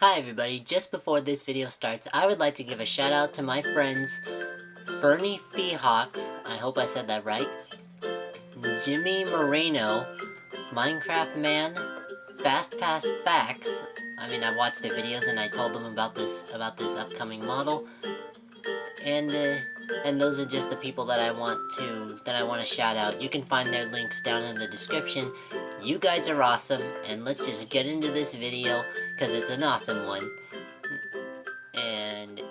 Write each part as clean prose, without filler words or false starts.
Hi everybody, just before this video starts, I would like to give a shout out to my friends Fernie Feehawks, I hope I said that right, Jimmie Moreno, Minecraft Man, Fastpass Facts. I watched their videos and I told them about this upcoming model, and those are just the people that I want to shout out. You can find their links down in the description. You guys are awesome, and let's just get into this video, because it's an awesome one. And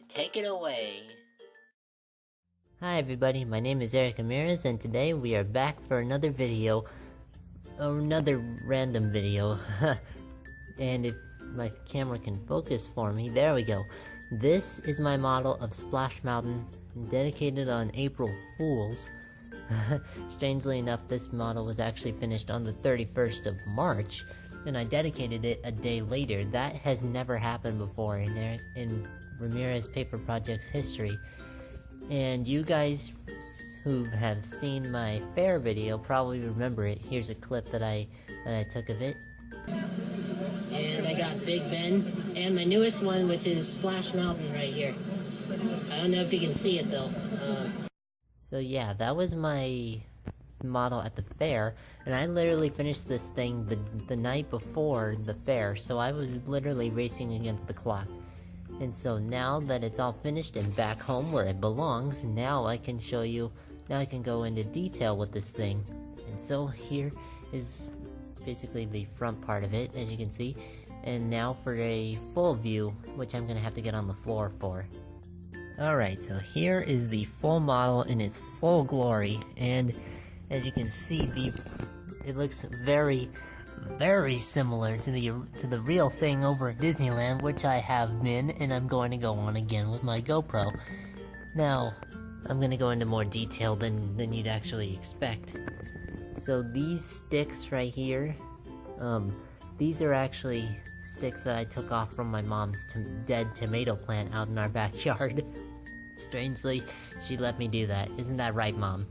take it away. Hi everybody, my name is Eric Ramirez, and today we are back for another video. Another random video. And if my camera can focus for me, there we go. This is my model of Splash Mountain, dedicated on April Fools. Strangely enough, this model was actually finished on the 31st of March, and I dedicated it a day later. That has never happened before in Ramirez Paper Project's history. And you guys who have seen my fair video probably remember it. Here's a clip that I took of it. And I got Big Ben, and my newest one, which is Splash Mountain right here. I don't know if you can see it though. So yeah, that was my model at the fair, and I literally finished this thing the night before the fair, so I was literally racing against the clock. And so now that it's all finished and back home where it belongs, now I can show you, now I can go into detail with this thing. And so here is basically the front part of it, as you can see. And now for a full view, which I'm gonna have to get on the floor for. Alright, so here is the full model in its full glory, and as you can see, it looks very, very similar to the real thing over at Disneyland, which I have been, and I'm going to go on again with my GoPro. Now, I'm gonna go into more detail than you'd actually expect. So these sticks right here, these are actually sticks that I took off from my mom's dead tomato plant out in our backyard. Strangely, she let me do that. Isn't that right, Mom?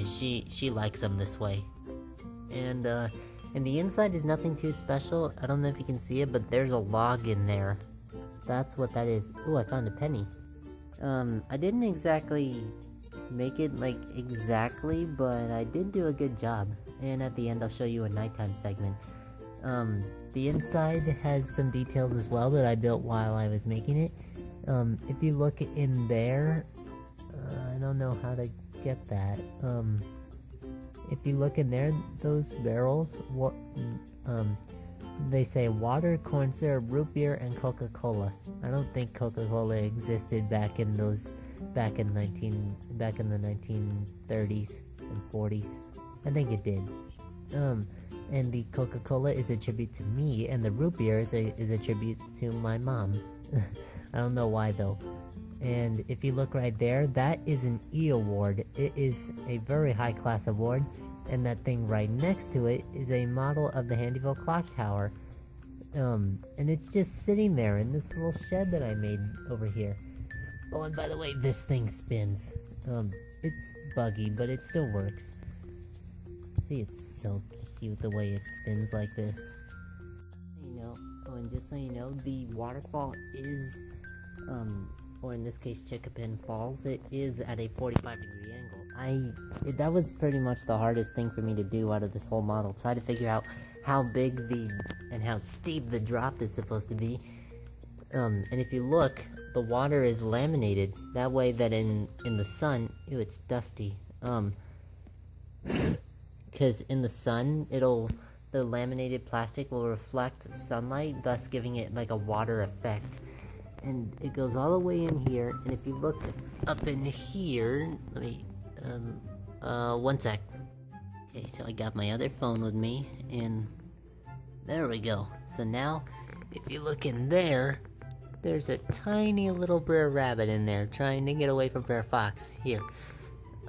She likes them this way. And the inside is nothing too special. I don't know if you can see it, but there's a log in there. That's what that is. Ooh, I found a penny. I didn't exactly make it, like, exactly, but I did do a good job. And at the end, I'll show you a nighttime segment. The inside has some details as well that I built while I was making it. If you look in there, I don't know how to get that. If you look in there, those barrels, they say water, corn syrup, root beer, and Coca-Cola. I don't think Coca-Cola existed back in the 1930s and 40s. I think it did. And the Coca-Cola is a tribute to me, and the root beer is a tribute to my mom. I don't know why though. And if you look right there, that is an E award. It is a very high class award, and that thing right next to it is a model of the Handyville clock tower. And it's just sitting there in this little shed that I made over here. Oh, and by the way, this thing spins. It's buggy, but it still works. See, it's so cute the way it spins like this. And just so you know, the waterfall is, or in this case Chickapin Falls, it is at a 45-degree angle. That was pretty much the hardest thing for me to do out of this whole model. Try to figure out how big and how steep the drop is supposed to be. And if you look, the water is laminated. That way that in the sun, ew, it's dusty. Because in the sun, the laminated plastic will reflect sunlight, thus giving it like a water effect. And it goes all the way in here, and if you look up in here, let me, one sec. Okay, so I got my other phone with me, and there we go. So now, if you look in there, there's a tiny little Brer Rabbit in there, trying to get away from Brer Fox. Here,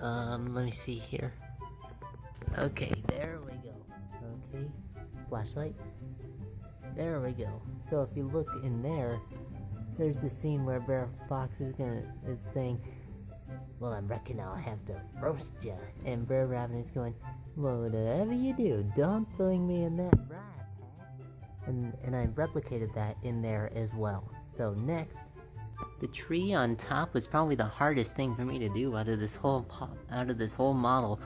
let me see here. Okay, there we go. Okay, flashlight. There we go. So if you look in there, there's the scene where Brer Fox is saying, "Well, I reckon I'll have to roast ya." And Brer Rabbit is going, "Well, whatever you do, don't throw me in that fry pan." and I replicated that in there as well. So next, the tree on top was probably the hardest thing for me to do out of this whole model.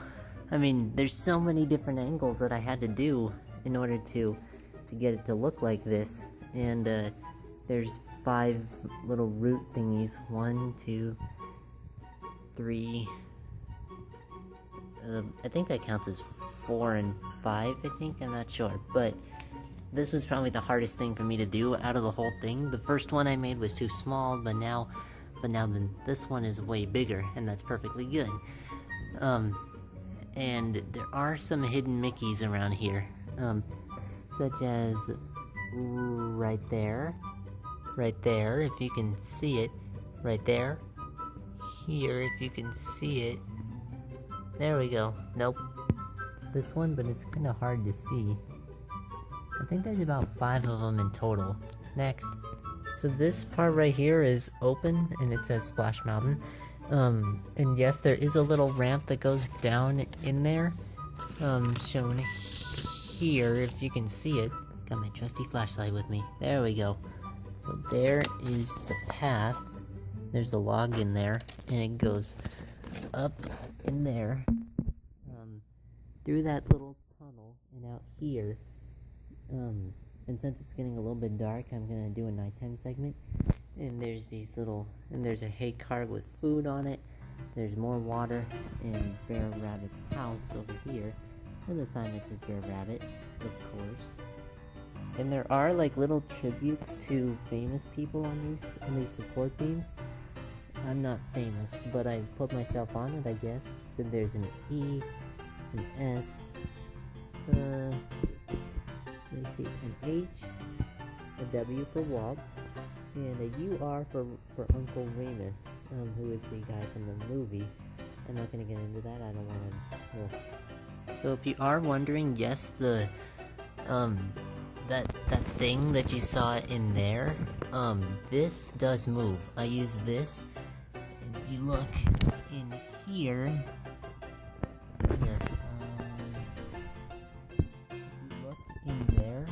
I mean, there's so many different angles that I had to do in order to get it to look like this. And there's 5 little root thingies. 1, 2, 3. I think that counts as 4 and 5, I think, I'm not sure. But this was probably the hardest thing for me to do out of the whole thing. The first one I made was too small, but now this one is way bigger, and that's perfectly good. And there are some hidden Mickeys around here, such as right there, if you can see it, right there, here, if you can see it. There we go. Nope. This one, but it's kind of hard to see. I think there's about 5 of them in total. Next. So this part right here is open, and it says Splash Mountain. And yes, there is a little ramp that goes down in there. Shown here, if you can see it. Got my trusty flashlight with me. There we go. So there is the path. There's a log in there, and it goes up in there, through that little tunnel, and out here. And since it's getting a little bit dark, I'm gonna do a nighttime segment. And there's there's a hay cart with food on it. There's more water, and Bear Rabbit's house over here, with a sign that says Bear Rabbit, of course. And there are like little tributes to famous people on these support beams. I'm not famous, but I put myself on it, I guess. So there's an E, an S, let me see, an H, a W for Walt, and a UR for Uncle Remus, who is the guy from the movie. I'm not gonna get into that, I don't wanna... So if you are wondering, yes, the, that thing that you saw in there, this does move. I use this, and if you look in here, if you look in there,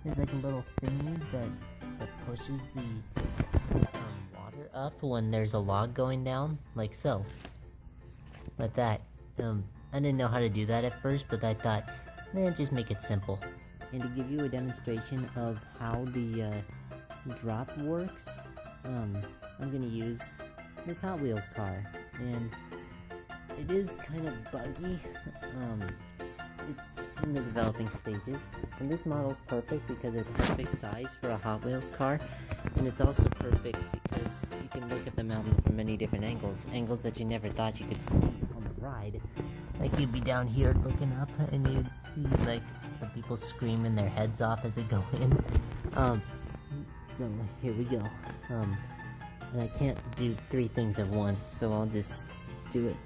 there's like a little thingy that pushes the water up when there's a log going down, like so. Like that. I didn't know how to do that at first, but I thought, man, just make it simple. And to give you a demonstration of how the drop works, I'm gonna use this Hot Wheels car, and it is kind of buggy. It's in the developing stages, and this model is perfect because it's perfect size for a Hot Wheels car, and it's also perfect because you can look at the mountain from many different angles that you never thought you could see on the ride. Like, you'd be down here looking up, and you'd see, like, some people screaming their heads off as they go in. So, here we go. And I can't do 3 things at once, so I'll just do it,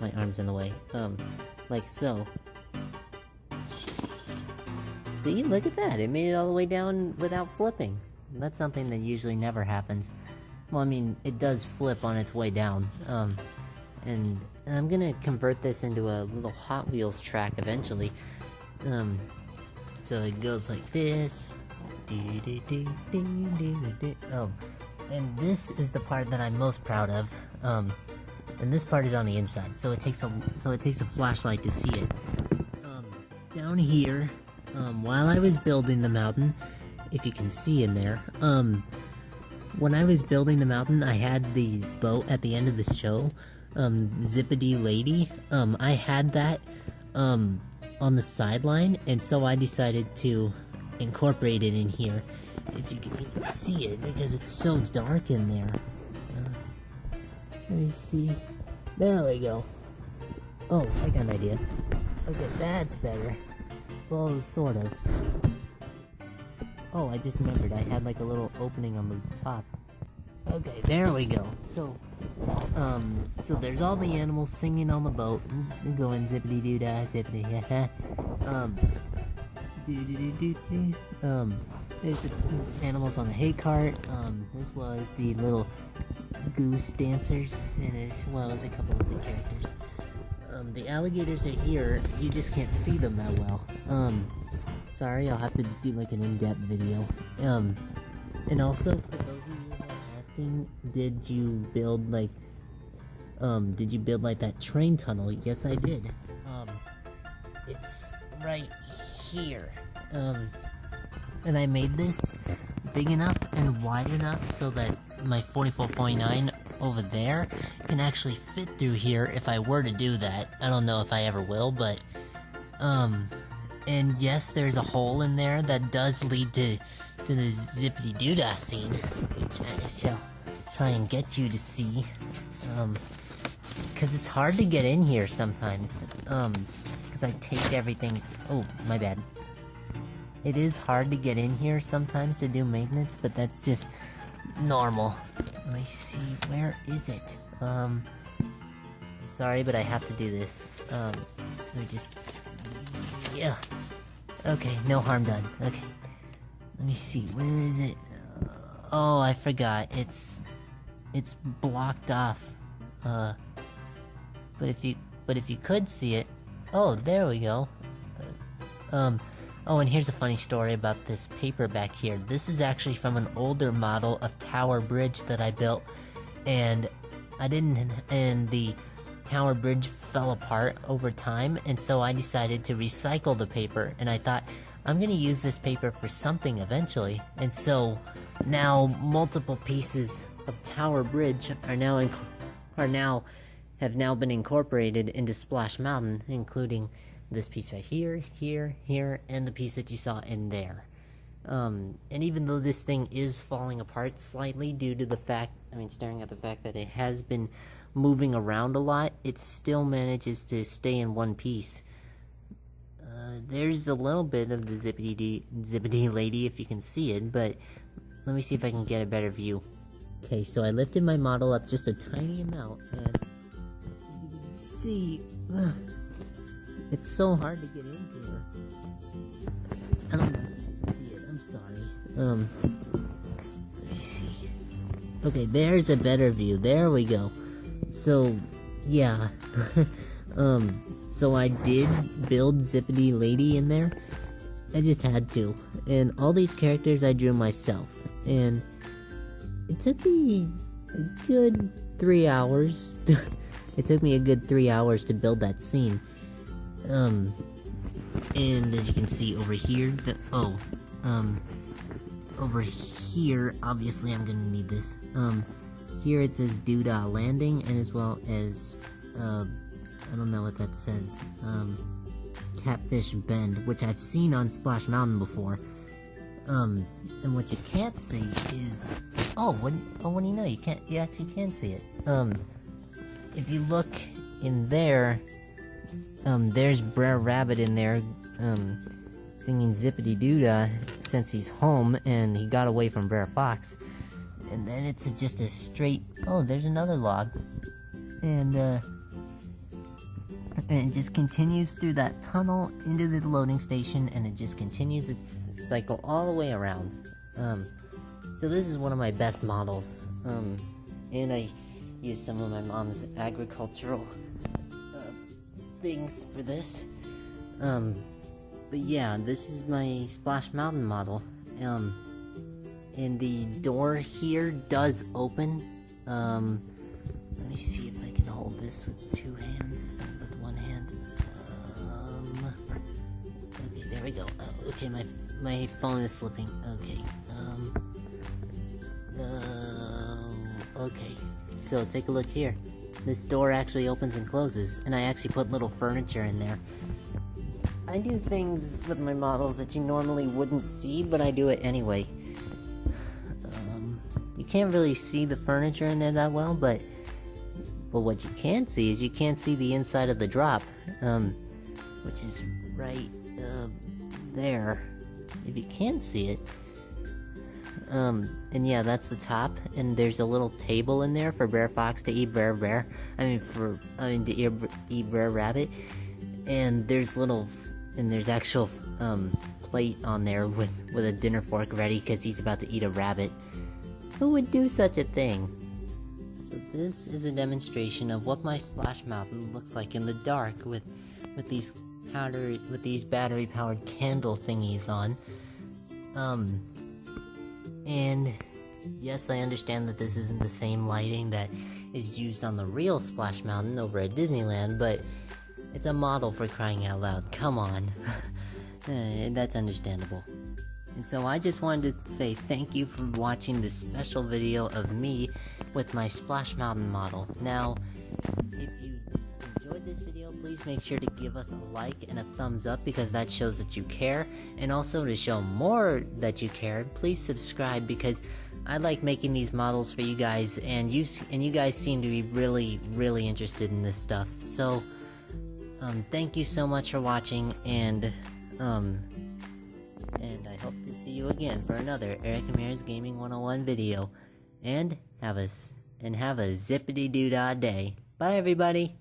my arm's in the way. Like so. See? Look at that! It made it all the way down without flipping. That's something that usually never happens. Well, I mean, it does flip on its way down. And I'm gonna convert this into a little Hot Wheels track eventually. So it goes like this. Oh, and this is the part that I'm most proud of. And this part is on the inside, so it takes a flashlight to see it. Down here, while I was building the mountain, if you can see in there, when I was building the mountain, I had the boat at the end of the show. Zippity Lady, I had that, on the sideline, and so I decided to incorporate it in here, if you can even see it, because it's so dark in there. Let me see. There we go. Oh, I got an idea. Okay, that's better. Well, sort of. Oh, I just remembered, I had like a little opening on the top. Okay, there we go. So there's all the animals singing on the boat, going zippity doo dah, zippity ha ha. There's the animals on the hay cart. This was the little goose dancers, and as well as a couple of the characters. The alligators are here. You just can't see them that well. Sorry, I'll have to do like an in-depth video. And also, for those of you who are asking, did you build like that train tunnel? Yes, I did. It's right here. And I made this big enough and wide enough so that my 44.9 over there can actually fit through here if I were to do that. I don't know if I ever will, but, and yes, there's a hole in there that does lead to the zippity-doo-dah scene, which I shall try and get you to see, because it's hard to get in here sometimes, because I take everything. Oh, my bad. It is hard to get in here sometimes to do maintenance, but that's just normal. Let me see, where is it? I'm sorry, but I have to do this. Let me just... Yeah. Okay, no harm done. Okay. Let me see, where is it? Oh, I forgot. It's blocked off. But if you could see it... Oh, there we go. Oh, and here's a funny story about this paper back here. This is actually from an older model of Tower Bridge that I built, and the Tower Bridge fell apart over time, and so I decided to recycle the paper, and I thought, I'm gonna use this paper for something eventually. And so, now multiple pieces of Tower Bridge have now been incorporated into Splash Mountain, including this piece right here, here, and the piece that you saw in there. And even though this thing is falling apart slightly due to the fact, staring at the fact that it has been moving around a lot, it still manages to stay in one piece. There's a little bit of the zippity lady if you can see it, but let me see if I can get a better view. Okay, so I lifted my model up just a tiny amount, and you can see... It's so hard to get into here. I don't know if you can see it, I'm sorry. Let me see. Okay, there's a better view, there we go. So, yeah. So I did build Zippity Lady in there. I just had to. And all these characters I drew myself. And it took me a good 3 hours. It took me a good 3 hours to build that scene. And as you can see over here, over here, obviously I'm gonna need this. Here it says Doodah Landing, and as well as, I don't know what that says, Catfish Bend, which I've seen on Splash Mountain before. And what you can't see is, what do you know, you actually can see it. If you look in there, there's Brer Rabbit in there, singing Zippity Doodah since he's home and he got away from Brer Fox. And then it's just a straight... Oh, there's another log. And it just continues through that tunnel into the loading station, and it just continues its cycle all the way around. So this is one of my best models. And I used some of my mom's agricultural things for this. But yeah, this is my Splash Mountain model. And the door here does open. Let me see if I can hold this with two hands, with one hand. Okay, there we go. Okay, my phone is slipping. Okay, okay, so take a look here. This door actually opens and closes, and I actually put little furniture in there. I do things with my models that you normally wouldn't see, but I do it anyway. You can't really see the furniture in there that well, but what you can see is you can't see the inside of the drop, which is right there, if you can see it. And yeah, that's the top, and there's a little table in there for Brer Fox to eat to eat Brer Rabbit, and there's actual plate on there with a dinner fork ready because he's about to eat a rabbit. Who would do such a thing? So this is a demonstration of what my Splash Mountain looks like in the dark with these battery-powered candle thingies on. And yes, I understand that this isn't the same lighting that is used on the real Splash Mountain over at Disneyland, but it's a model, for crying out loud. Come on. That's understandable. And so I just wanted to say thank you for watching this special video of me with my Splash Mountain model. Now, if you enjoyed this video, please make sure to give us a like and a thumbs up, because that shows that you care. And also, to show more that you care, please subscribe, because I like making these models for you guys, and you guys seem to be really, really interested in this stuff. So, thank you so much for watching, and I hope to see you again for another Eric Ramirez Gaming 101 video. And have a zippity-doo-dah day. Bye, everybody!